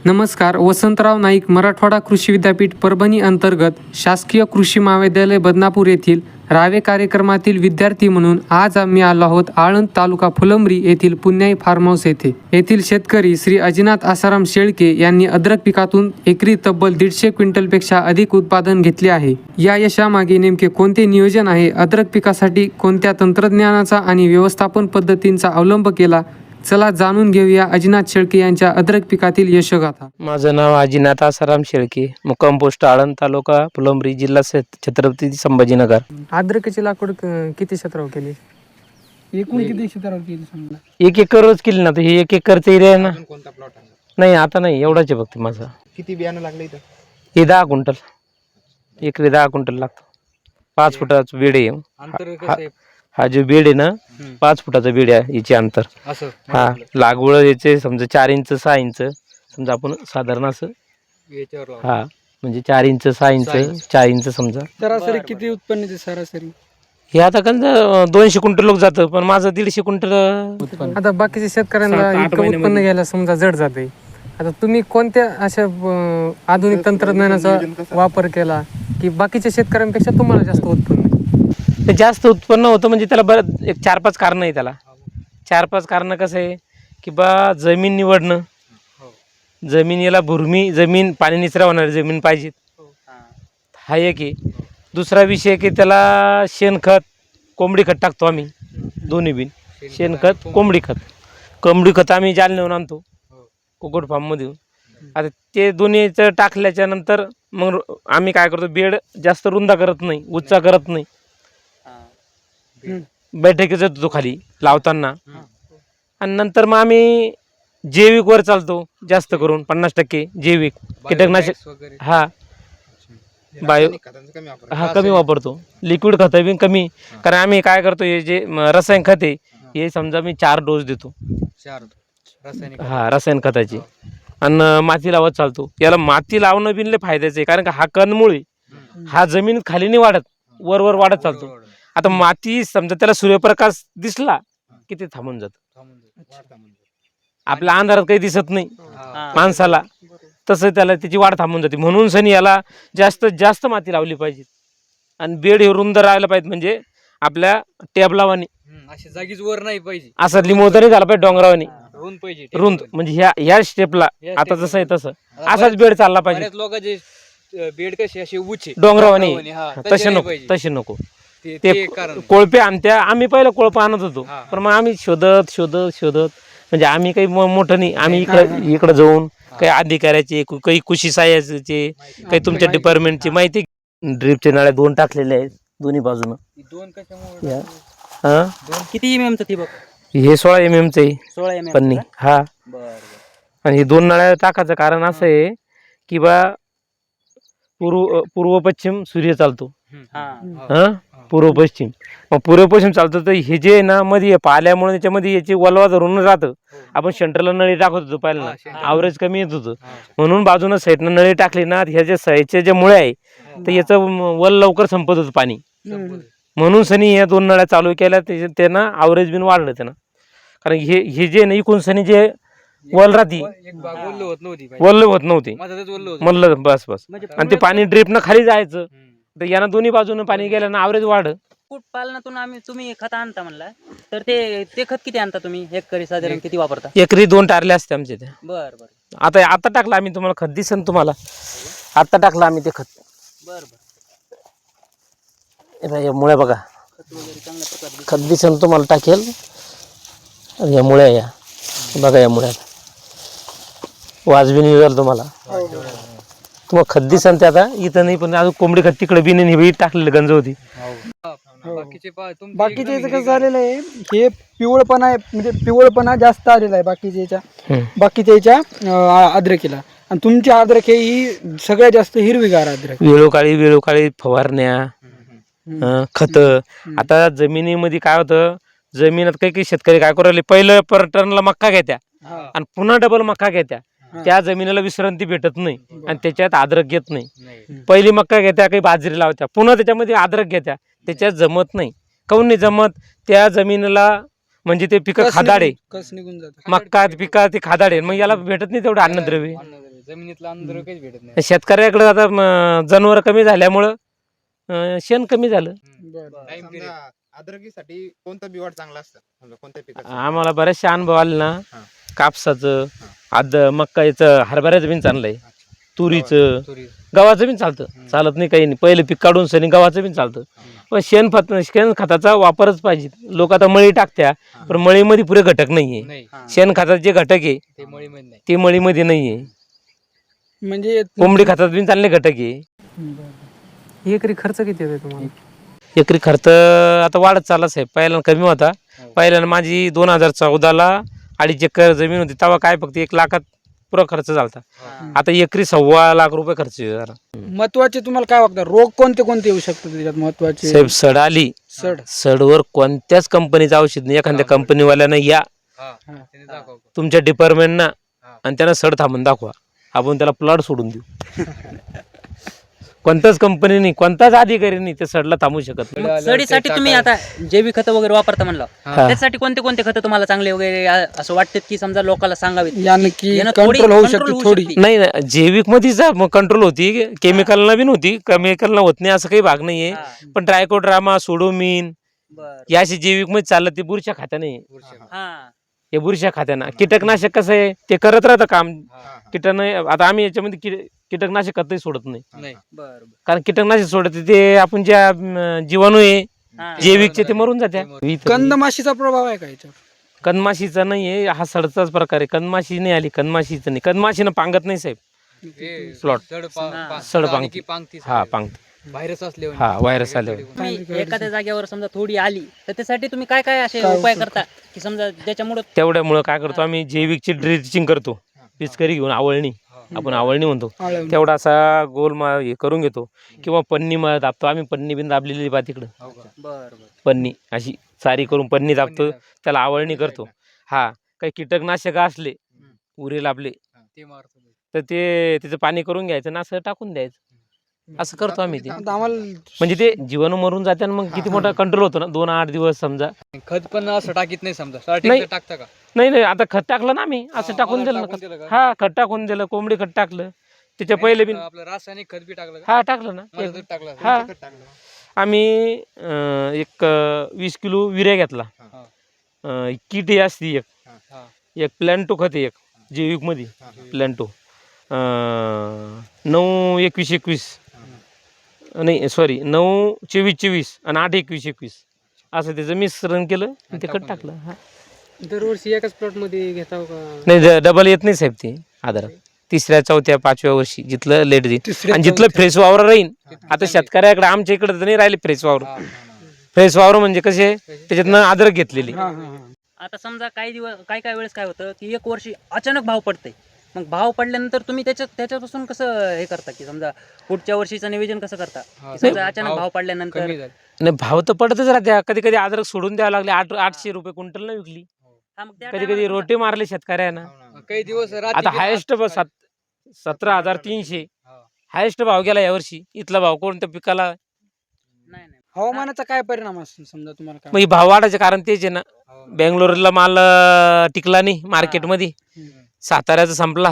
नमस्कार. वसंतराव नाईक मराठवाडा कृषी विद्यापीठ परभणी अंतर्गत शासकीय कृषी महाविद्यालय बदनापूर येथील रावे कार्यक्रमातील विद्यार्थी म्हणून आज आम्ही आलो आहोत आळंद तालुका फुलंब्री येथील पुण्याई फार्म हाऊस येथे. येथील शेतकरी श्री अजिनाथ आसाराम शेळके यांनी अद्रक पिकातून एकरी तब्बल 150 क्विंटलपेक्षा अधिक उत्पादन घेतले आहे. या यशामागे नेमके कोणते नियोजन आहे, अद्रक पिकासाठी कोणत्या तंत्रज्ञानाचा आणि व्यवस्थापन पद्धतींचा अवलंब केला, चला जाणून घेऊया अजिनाथ शेळके यांच्या अद्रक पिकातील यशोगाथा. माझं नाव अजिनाथ आसाराम शेळके, मुक्काम पोस्ट आळंद, तालुका फुलंब्री, जिल्हा छत्रपती संभाजीनगर. अद्रकाची लागवड किती क्षेत्रावर केली? एकूण किती क्षेत्रावर केली समजा? 1 एकरच केली ना. तर हे 1 एकरचं एरिया आहे ना. कोणता प्लॉट आहे? नाही आता नाही, एवढाच आहे फक्त माझा. किती बियाणं लागलं इथं? हे 10 क्विंटल, एकरी 10 क्विंटल लागतं. 5 फुटाचं बेड आहे. अंतर कसं आहे? हा जो बेड आहे ना 5 फुटाचं बेड आहे, याचे अंतर. असं हा लागवड याचे समजा 4 इंच 6 इंच समजा, आपण साधारण असं याच्यावर लावलं. हा म्हणजे 4 इंच 6 इंच 4 इंच समजा. सरासरी किती उत्पन्न येते सरासरी? हे आता कंद 200 क्विंटल लोक जातं, पण माझं 150 क्विंटल. आता बाकीच्या शेतकऱ्यांना इतकं उत्पन्न घ्यायला समजा जड जाते. आता तुम्ही कोणत्या अशा आधुनिक तंत्रज्ञानाचा वापर केला की बाकीच्या शेतकऱ्यांपेक्षा तुम्हाला जास्त उत्पन्न? ते जास्त उत्पन्न होतं म्हणजे त्याला बरं एक 4-5 कारणं आहे. त्याला 4-5 कारणं कसं आहे की बा जमीन निवडणं, जमिनीला भुरमी जमीन, पाणी निचरा होणारी जमीन पाहिजे, हा एक आहे. दुसरा विषय की त्याला शेणखत, कोंबडी खत टाकतो आम्ही, दोन्ही बिन शेणखत कोंबडी खत आम्ही जालन्याहून आणतो कुक्कुट फार्ममधून. आता ते दोन्हीचं टाकल्याच्या नंतर मग आम्ही काय करतो, बेड जास्त रुंदा करत नाही, उच्चा करत नाही, बैठकीच होतो खाली लावताना. आणि नंतर मग आम्ही जैविकवर चालतो जास्त करून, 50% जैविक कीटकनाशक. हा बायो हा कमी वापरतो, लिक्विड खत बी कमी. कारण आम्ही काय करतो, हे जे रसायन खत आहे हे समजा मी 4 डोस देतो, 4 हा रसायन खताची. आणि माती लावत चालतो. याला माती लावणं बिनले फायद्याचं आहे, कारण का हा कणमुळे हा जमीन खाली नाही वाढत, वर वाढत चालतो. आता माती समजा त्याला सूर्यप्रकाश दिसला की ते थांबून जातं. आपल्या अंधारात काही दिसत नाही माणसाला, तसं त्याला त्याची वाढ थांबून जाते. म्हणून सनी याला जास्तीत जास्त माती लावली पाहिजे आणि बेड हे रुंद राहायला पाहिजे, म्हणजे आपल्या टेबलावानी अशी जागीच वर नाही पाहिजे, असं लिंबवता नाही झाला पाहिजे, डोंगरावानी रुंद पाहिजे, रुंद. म्हणजे ह्या स्टेपला आता जसं आहे तसं असाच बेड चालला पाहिजे. लोकांचे बेड कसे असे उचे डोंगरावानी, तसे नको. ते कोळपे आणत्या, आम्ही पहिलं कोळपं आणत होतो, पण मग आम्ही शोधत म्हणजे आम्ही काही मोठं नाही. आम्ही इकडं जाऊन काही अधिकाऱ्याचे, काही कृषी सहाय्याचे, काही तुमच्या डिपार्टमेंटची माहिती. ड्रीपचे नळ्या 2 टाकलेल्या आहेत दोन्ही बाजूनं. 2 कशामुळे? हा किती mm चं ठिबक? हे 16 mm चं आहे, 16 mm पन्नी. हा आणि हे 2 नळ्या टाकायचं कारण असं आहे की बा पूर्व पश्चिम सूर्य चालतो. हा पूर्व पश्चिम, मग पूर्व पश्चिम चालतो. तर हे जे ना मध्ये पाल्यामुळे त्याच्यामध्ये याची वलवा धरून राहतं. आपण सेंटरला नळी टाकत होतो पहिला, ॲव्हरेज कमी येत होतं, म्हणून बाजूनं साईडनं नळी टाकली ना, ह्या जे साईडचे जे मुळे आहे तर याचं वल लवकर संपत होतं पाणी. म्हणून सनी या 2 नळ्या चालू केल्या, त्यांना ॲव्हरेज बिन वाढलं त्यांना. कारण हे जे ना इकून सनी जे वल राहती, वल्ल होत नव्हती, म्हणलं बस. आणि ते पाणी ड्रीपनं खाली जायचं, तर यांना दोन्ही बाजूनं पाणी गेल्यानं ॲव्हरेज वाढ. कुक्कुटपालनातून तुम्ही खत आणता म्हणला, तर ते खत किती आणता तुम्ही? एकरी साधारण किती वापरता? एकरी 2 टारले असते आमच्या त्या. बरं. आता टाकलं आम्ही, तुम्हाला खत दिसेल, तुम्हाला आता टाकलं आम्ही ते खत. या मुळ्या बघा, खत दिसेल तुम्हाला टाकेल. या मुळ्या, या बघा, या मुळ्या वाजबी नाही झालं तुम्हाला. तुम्हाला खत दिसेल ते आता इथं नाही, पण अजून कोंबडी खत तिकडे बी नाही टाकलेलं गंज होती. बाकीचे कसं झालेलं आहे, हे पिवळपणा आहे, म्हणजे पिवळपणा जास्त आलेला आहे बाकीच्या याच्या अद्रकीला. आणि तुमची अद्रक ही सगळ्यात जास्त हिरवीगार अद्रक. वेळोकाळी फवारण्या, खत. आता जमिनीमध्ये काय होतं, जमिनीत काही शेतकरी काय करू राहिले, पहिलं टर्नला मक्का घेत्या आणि पुन्हा डबल मक्का घेत्या. त्या जमिनीला विश्रांती भेटत नाही आणि त्याच्यात अद्रक येत नाही. पहिली मक्का घेत्या, काही बाजरी लावत्या, पुन्हा त्याच्यामध्ये अद्रक घेत्या, त्याच्यात जमत नाही. काऊन नाही जमत? त्या जमिनीला म्हणजे ते पिकं खादाडे, मक्का पिका ते खादाडे, मग याला भेटत नाही तेवढं अन्नद्रव्य. जमिनीतला अंधरकच भेटत नाही. शेतकऱ्याकडे आता जनावर कमी झाल्यामुळं शेण कमी झालं. Time period. समजा अद्रकीसाठी कोणतं बिवाड चांगलं असतं समजा कोणत्या पिकाचं? आम्हाला बरेचसे अनुभव आले ना. हा. कापसाचं, मकाईचं, हरभऱ्याचं बी चांगलंय, तुरीचं, तुरी. गव्हाचं बी चालतं. चालत नाही काही नाही, पहिले पीक काढून सनी गव्हाचं बी चालतं. पण शेणखताचा वापरच पाहिजे. लोक आता मळी टाकत्या, पण मळीमध्ये पुरे घटक नाहीये. नाही शेणखताचे जे घटक आहे ते मळीमध्ये नाही. ते मळीमध्ये नाहीये. म्हणजे कोंबडी खतात बी चांगले घटक आहे. एकरी खर्च किती येतो तुम्हाला? एकरी खर्च आता वाढत चालला साहेब. पहिल्यांदा कमी होता. पहिल्यांदा माझी 2014ला 2.5 एकर जमीन होती, तेव्हा काय फक्त 1 लाखात पुरा खर्च झाला. आता एकरी 1.25 लाख रुपये खर्च आहे जरा. महत्वाचे तुम्हाला काय वाटतं, रोग कोणते कोणते येऊ शकतात त्याच्यात महत्वाचे? साहेब सड आली, सड. सडवर कोणत्याच कंपनीचं औषध नाही. एखाद्या कंपनीवाल्यानं या त्याने दाखव. तुमच्या डिपार्टमेंटना आणि त्यांना सड थांबून दाखवा, आपण त्याला प्लॉट सोडून देऊ. कोणत्याच कंपनीने, कोणताच अधिकारीने ते सडला थांबू शकत नाही. मग सडीसाठी तुम्ही आता जैविक खतं वगैरे वापरता म्हणलं, त्यासाठी कोणते कोणते खतं तुम्हाला चांगले वगैरे असं वाटतात की समजा लोकांना सांगावेत? यानं की यानं कंट्रोल होऊ control शकते थोडी. नाही ना, जैविक मध्येच कंट्रोल होती, केमिकलला बी नव्हती. केमिकलला होत नाही असं काही भाग नाहीये. पण ट्रायकोड्रामा, सोडोमिन बर. या अशी जैविक मध्ये चाललं, ते बुरशा खात्याने. हा हे बुरशा खात्याना कीटकनाशक कसं आहे, ते करत राहतं काम. आता आम्ही याच्यामध्ये कीटकनाशक कधीही सोडत नाही. नाही. बर. कारण कीटकनाशक सोडत ते आपण ज्या जीवाणू आहे हा. जैविकचे ते मरून जात्या. कंदमाशीचा प्रभाव आहे का याच्यावर? कंदमाशीचा नाहीये, हा सडचाच प्रकार आहे. कंदमाशी नाही आली, कंदमाशीचं नाही. कंदमाशीनं पांगत नाही साहेब. हे प्लॉट सड सड आली पांगती. की पांगती. हा पांगते. व्हायरस असल्यावर. हा व्हायरस आल्यावर. तुम्ही एखाद्या जागेवर समजा थोडी आली तर त्यासाठी तुम्ही काय काय असे उपाय करता की समजा ज्याच्यामुळे तेवढ्यामुळं काय करतो आम्ही, जैविकची ड्रेसिंग करतो. पिचकरी घेऊन आवळणी, आपण आवळणी म्हणतो, आळवणी. तेवढा असा गोल हे करून घेतो. किंवा पन्नी दाबतो आम्ही. पन्नी बिन दाबलेली बा तिकडं, बर. पन्नी अशी सारी करून पन्नी दाबतो, त्याला आवळणी करतो. हा, काही कीटकनाशक असले उरेल आपले ते मारतो. तर ते त्याचं पाणी करून घ्यायचं ना, असं टाकून द्यायचं. असं करतो आम्ही ते. आता आम्हाला म्हणजे ते जीवाणू मरून जाते आणि मग किती मोठा कंट्रोल होतो ना. 2-8 दिवस समजा. खत पण असं टाकीत नाही समजा. नाही. स्टार्टिंग टाकता का? नाही आता खत टाकलं ना आम्ही, असं टाकून दिलं टाकून दिलं ना. का? हा, खत टाकून दिलं, कोंबडी खत टाकलं. त्याच्या पहिले बी आपलं रासायनिक खत बी टाकलं का? हा टाकलं ना. माझं दूध टाकलं. हा, आम्ही एक 20 किलो विर्या घेतला. किट ही असती एक प्लॅन्टो खत आहे, एक जैविक मध्ये प्लॅन्टो 9-21-21 नाही सॉरी 9-24-24 आणि 8-21-21 असं त्याचं मिश्रण केलं आणि ते खत टाकलं. हा. दरवर्षी एकाच प्लॉट मध्ये घेता का? नाही, डबल येत नाही साहेब ते. आधार 3ऱ्या 4थ्या 5व्या वर्षी जिथलं लेट जाईल तिसऱ्या, आणि जिथलं फ्रेश वावर राहील. आता शेतकऱ्याकडे आमच्या इकडे तर नाही राहिले फ्रेश वावर. फ्रेश वावर म्हणजे कसे, त्याच्यातनं अद्रक घेतलेली. आता समजा काही दिवस काय वेळेस काय होतं की एक वर्षी अचानक भाव पडते. मग भाव पडल्यानंतर तुम्ही त्याच्यापासून कसं हे करता की समजा पुढच्या वर्षीचं नियोजन कसं करता की समजा अचानक भाव पडल्यानंतर? कमी झालं. नाही, भाव तर पडतच राहत्या. कधी कधी अद्रक सोडून द्यावं लागले. 800 रुपये क्विंटल न विकली. हा, मग त्या कधी time कधी ला रोटे मारले शेतकऱ्यांना. काही दिवस आता हायेस्ट 17,300 हायेस्ट भाव गेला यावर्षी. इथला भाव कोणत्या पिकाला. नाही नाही. हवामानाचा काय परिणाम असतो समजा तुम्हाला काय? मग हे भाव वाढायचे कारण तेच आहे ना. बेंगलोरला माल टिकला नाही मार्केटमध्ये. साताऱ्याचा संपला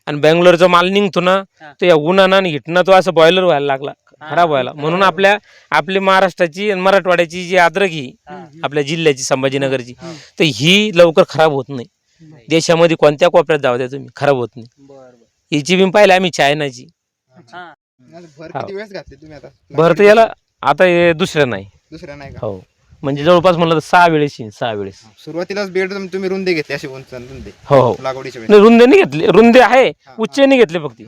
आणि बेंगलोरचा माल निघतो ना, तो या उन्हानं आणि हिटनं तो असं बॉयलर व्हायला लागला, खराब व्हायला. म्हणून आपली महाराष्ट्राची आणि मराठवाड्याची जी अद्रक ही आपल्या जिल्ह्याची संभाजीनगरची, तर ही लवकर खराब होत नाही. देशामध्ये कोणत्या कोपऱ्यात जाऊ द्या तुम्ही, खराब होत नाही. हिची बी पाहिली आम्ही चायनाची. हा. भर किती वेळेस घातली तुम्ही आता? भर तर याला आता हे दुसरं नाही. दुसऱ्या नाही का? हो, म्हणजे जवळपास म्हणलं तर 6 वेळेस येईन, 6 वेळेस. सुरुवातीलाच बेड तुम्ही रुंदे घेतले असे उंच रुंदे हो हो. लागवडीच्या वेळेस? नाही, रुंदे नाही घेतले. रुंदे आहे, उच्चे नाही घेतले फक्त.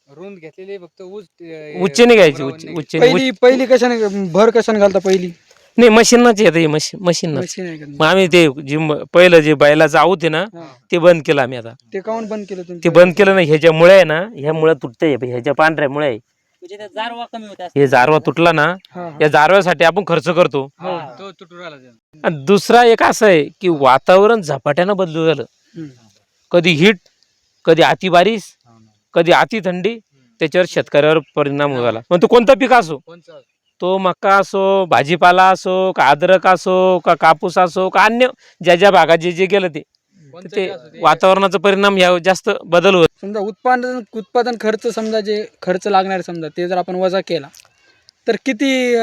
रुंद घेतलेले फक्त उच्चे नाही घ्यायचे. उच्चे पहिली कशाने भर कशाने घालता पहिली? नाही, मशीनच येतं. मशीन. मशीन आहे का? मग आम्ही ते पहिलं जे बैलाचं आऊत आहे ना, ते बंद केलं आम्ही. आता ते काऊन बंद केलं ते तुम्ही? बंद केलं नाही. ह्याच्यामुळे आहे ना, ह्या मुळे तुटते. ह्याच्या पांढऱ्या मुळे आहे. म्हणजे त्यात जारवा कमी होते. हे जारवा तुटला ना, या जारव्यासाठी आपण खर्च करतो. तो तुटून राहिला. आणि दुसरा एक असं आहे की वातावरण झपाट्यानं बदलू झालं. कधी हिट, कधी अति बारिश, कधी अति थंडी. त्याच्यावर शेतकऱ्यावर परिणाम होत. मग तो कोणता पीक असो, तो मका असो, भाजीपाला असो, का अद्रक असो, का कापूस असो, का अन्य ज्या भागात जे गेलं ते तर ते वातावरणाचा परिणाम या जास्त बदल होत. समजा उत्पादन खर्च समजा जे खर्च लागणार समजा ते जर आपण वजा केला तर किती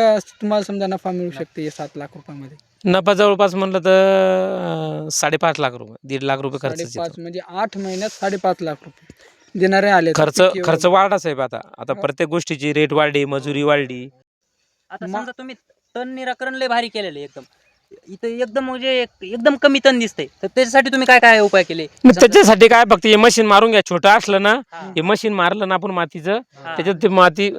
तुम्हाला समजा नफा मिळू शकते 7 लाख रुपयामध्ये? नफा जवळपास म्हणलं तर 5.5 लाख रुपये, 1.5 लाख रुपये खर्च 5.5 म्हणजे 8 महिन्यात 5.5 लाख रुपये देणारे आले. खर्च वाढला साहेब. आता प्रत्येक गोष्टीची रेट वाढली, मजुरी वाढली. आता समजा तुम्ही तण निराकरण लय भारी केलेलं आहे एकदम, इथं एकदम म्हणजे एकदम कमी तण दिसतंय, तर त्याच्यासाठी तुम्ही काय काय उपाय केले? त्याच्यासाठी काय फक्त हे मशीन मारून घ्या. छोटं असलं ना, हा. हे मशीन मारलं ना आपण मातीचं, हा. त्याच्यात ते माती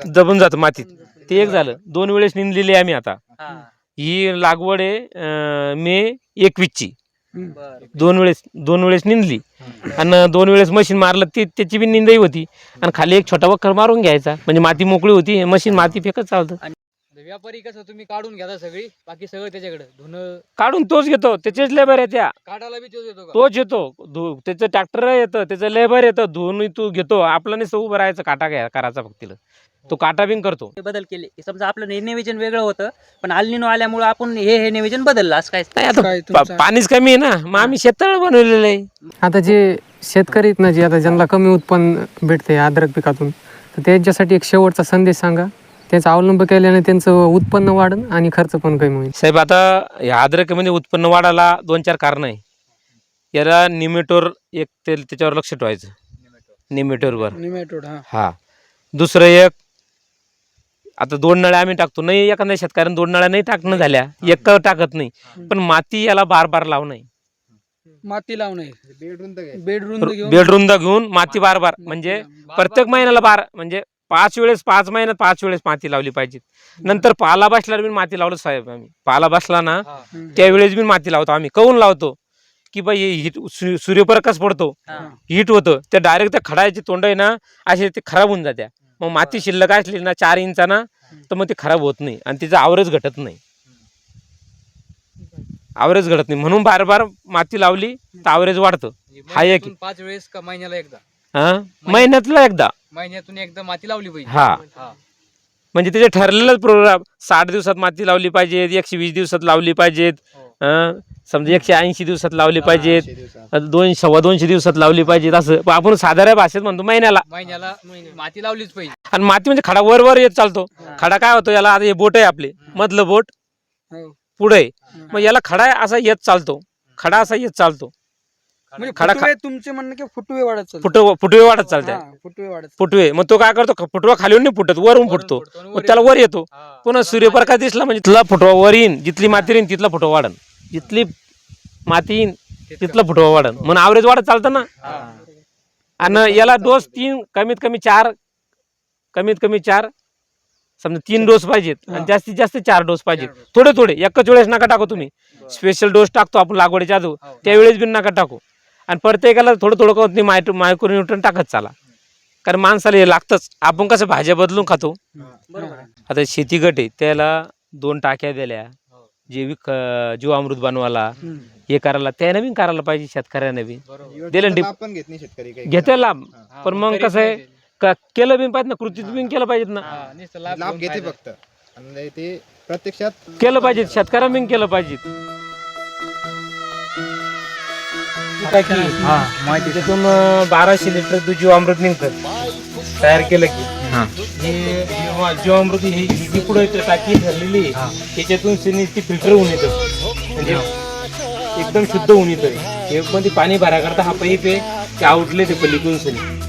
दबून जातं मातीत. ते एक झालं. 2 वेळेस निंदलेली आहे आम्ही आता. हा. ही लागवड आहे मे 21ची. बरं. 2 वेळेस निंदली आणि 2 वेळेस मशीन मारलं, त्याची बी निंदाई होती. आणि खाली एक छोटा वखर मारून घ्यायचा, म्हणजे माती मोकळी होती. मशीन माती फेकत चालतं. व्यापारी कसं तुम्ही काढून घ्या सगळी, बाकी सगळं त्याच्याकडे धुणं काढून तोच घेतो, त्याचेच लेबर आहे त्या. काढायला बी तोच येतो का? तोच येतो, त्याचं ट्रॅक्टर येतं, त्याचं लेबर येतं, धुवून तू घेतो. आपलं नाही उभं राहायचं, काटा घ्या करायचा फक्त तिला. तो काटा बिन करतो. ते बदल केले की समजा आपलं नियोजन वेगळं होतं, पण अल्निनो आल्यामुळे आपण हे नियोजन बदललं असं काय? नाही आता काय तुमचं- पाणीच कमी आहे ना, मग आम्ही शेततळ बनवलेलं आहे. आता जे शेतकरी आहेत ना, जे आता ज्यांना कमी उत्पन्न भेटते अद्रक पिकातून, तर त्यांच्यासाठी एक शेवटचा संदेश सांगा. त्याचा अवलंब केल्याने त्यांचं उत्पन्न वाढेल आणि खर्च पण कमी होईल. साहेब आता या अद्रकीमध्ये उत्पन्न वाढायला 2-4 कारण आहे. याला निमेटोर एक त्याच्यावर लक्ष ठेवायचं, निमेटोरवर. निमेटोड हा. दुसरं एक, आता 2 नळ्या आम्ही टाकतो, नाही एखाद्या शेतकऱ्याने 2 नळ्या नाही टाकणं झाल्या, एक टाकत नाही, पण माती याला बार लावू नये. माती लावणे, बेडरूम बेडरुंद घेऊन माती बार म्हणजे प्रत्येक महिन्याला म्हणजे 5 महिन्यात 5 वेळेस माती लावली पाहिजे. नंतर पाला बसल्यावर बी माती लावलं साहेब. आम्ही पाला बसला ना त्यावेळेस बी माती लावतो आम्ही. काऊन लावतो की बाई हिट, सूर्यप्रकाश पडतो, हिट होतं, त्या डायरेक्ट त्या खडाची तोंड आहे ना असे ते खराब होऊन जात्या. मग माती शिल्लक असली ना 4 इंचाना, तर मग ते खराब होत नाही आणि तिचं आवरेज घटत नाही. म्हणून बार माती लावली तर आवरेज वाढतं. हा एक 5 वेळेस का महिन्याला एकदा? हा, महिन्यातला एकदा. महिन्यातून एकदा माती लावली पाहिजे. हा. म्हणजे त्याचे ठरलेलं प्रोग्राम 60 दिवसात माती लावली पाहिजे, 120 दिवसात लावली पाहिजेत, समजा 180 दिवसात लावली पाहिजेत, 200 दिवसात लावली पाहिजेत. असं आपण साधारण भाषेत म्हणतो महिन्याला माती लावलीच पाहिजे. आणि माती म्हणजे खडा वर येत चालतो. खडा काय होतो याला, आता हे बोट आहे आपले, मधलं बोट पुढे, मग याला खडा असा येत चालतो, खडा असा येत चालतो. म्हणजे खडा फुटवे, तुमचे म्हणणं की फुटवे वाढत चालतात. फुटवे वाढत चालतात. फुटवे वाढत फुटवे, मग तो काय करतो, फुटवा खालीवर नाही फुटत, वरून फुटतो, मग त्याला वर येतो. पुन्हा सूर्यप्रकाश दिसला म्हणजे तिथला फुटवा वर येईन, जिथली माती येईन तिथला फुटवा वाढन, जिथली माती येईन तिथला फुटवा वाढन, म्हणून आवरेज वाढत चालतं ना. आणि याला डोस 3 कमीत कमी 4 समजा 3 डोस पाहिजेत आणि जास्तीत जास्त 4 डोस पाहिजेत. थोडे एकच वेळेस नका टाकू तुम्ही. स्पेशल डोस टाकतो आपण लागवडीच्या आधी, त्यावेळेस बी नका टाकू. आणि प्रत्येकाला थोडं करून मायक्रोन्यूट्रन टाकत चाला, कारण माणसाला हे लागतंच. आपण कसं भाज्या बदलून खातो. आता शेती गट आहे, त्याला 2 टाक्या दिल्या, जैविक जीवामृत बनवायला, हे करायला, त्याने बी करायला पाहिजे. शेतकऱ्याने बी दिलं आपण घेत नाही शेतकरी काही. घेते लाभ, पण मग कसं आहे केलं बी पाहिजे ना, कृतीत बी केलं पाहिजेत ना. लाभ घेते फक्त, आणि ते प्रत्यक्षात केलं पाहिजे, शेतकऱ्यांनी बी केलं पाहिजे. त्याच्यातून 1200 लिटर दूध जीवामृत निघतं तयार केलं की, हे जीवामृत ही पुढे टाकी ठरलेली आहे, त्याच्यातून ती फिल्टर होऊन येतं, म्हणजे एकदम शुद्ध होऊन येतं. हे पण ते पाणी भरा करता हा पाईप आहे, ते आउटलेट आहे पलीकडून.